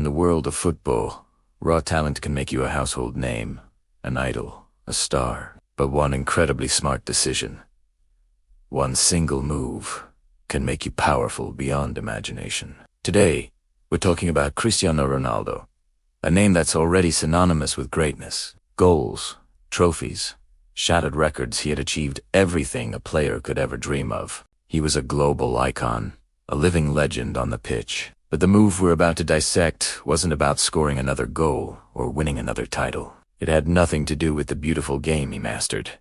the world of football, raw talent can make you a household name, an idol, a star. But one incredibly smart decision, one single move, can make you powerful beyond imagination. Today, we're talking about Cristiano Ronaldo, a name that's already synonymous with greatness. Goals, trophies, shattered records. He had achieved everything a player could ever dream of. He was a global icon, a living legend on the pitch. But the move we're about to dissect wasn't about scoring another goal or winning another title. It had nothing to do with the beautiful game he mastered.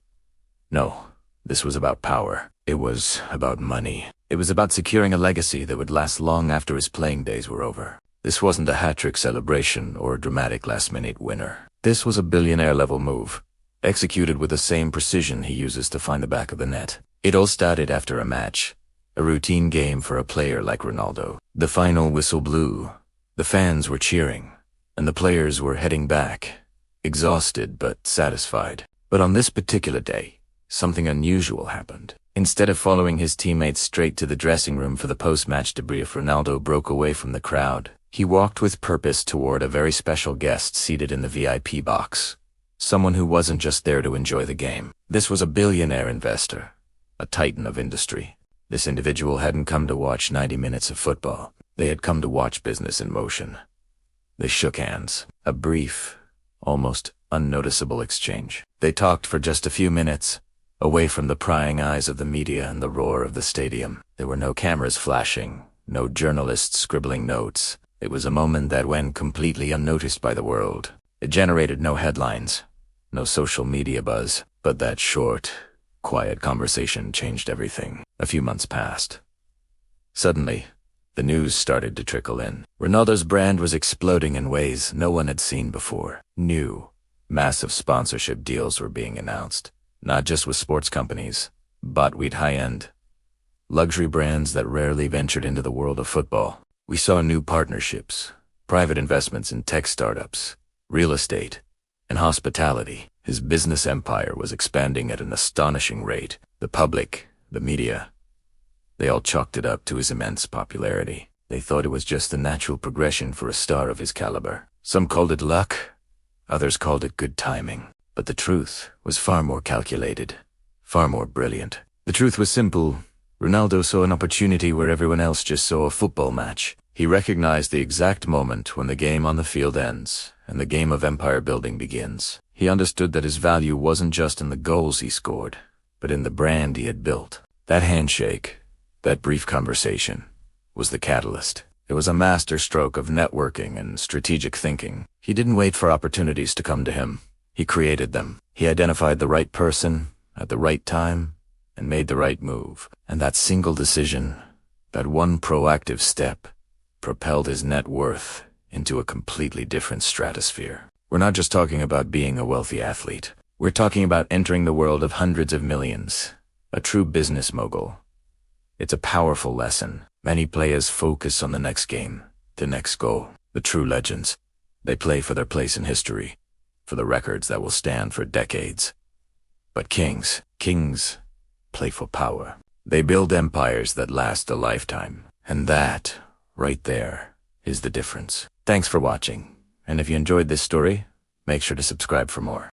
No, this was about power. It was about money. It was about securing a legacy that would last long after his playing days were over. This wasn't a hat-trick celebration or a dramatic last-minute winner. This was a billionaire-level move, executed with the same precision he uses to find the back of the net. It all started after a match. A routine game for a player like Ronaldo. The final whistle blew. The fans were cheering, and the players were heading back, exhausted but satisfied. But on this particular day, something unusual happened. Instead of following his teammates straight to the dressing room for the post-match debrief, Ronaldo broke away from the crowd. He walked with purpose toward a very special guest seated in the VIP box. Someone who wasn't just there to enjoy the game. This was a billionaire investor, a titan of industry. This individual hadn't come to watch 90 minutes of football. They had come to watch business in motion. They shook hands. A brief, almost unnoticeable exchange. They talked for just a few minutes, away from the prying eyes of the media and the roar of the stadium. There were no cameras flashing, no journalists scribbling notes. It was a moment that went completely unnoticed by the world. It generated no headlines, no social media buzz, but that short, quiet conversation changed everything. A few months passed. Suddenly, the news started to trickle in. Ronaldo's brand was exploding in ways no one had seen before. New, massive sponsorship deals were being announced, not just with sports companies, but with high-end, luxury brands that rarely ventured into the world of football. We saw new partnerships, private investments in tech startups, real estate, and hospitality. His business empire was expanding at an astonishing rate. The public, the media, they all chalked it up to his immense popularity. They thought it was just the natural progression for a star of his caliber. Some called it luck, others called it good timing. But the truth was far more calculated, far more brilliant. The truth was simple. Ronaldo saw an opportunity where everyone else just saw a football match. He recognized the exact moment when the game on the field ends and the game of empire building begins. He understood that his value wasn't just in the goals he scored, but in the brand he had built. That handshake, that brief conversation, was the catalyst. It was a masterstroke of networking and strategic thinking. He didn't wait for opportunities to come to him. He created them. He identified the right person at the right time and made the right move. And that single decision, that one proactive step, propelled his net worth into a completely different stratosphere. We're not just talking about being a wealthy athlete. We're talking about entering the world of hundreds of millions, a true business mogul. It's a powerful lesson. Many players focus on the next game, the next goal. The true legends, they play for their place in history, for the records that will stand for decades. But kings play for power. They build empires that last a lifetime. And that, right there, is the difference. Thanks for watching. And if you enjoyed this story, make sure to subscribe for more.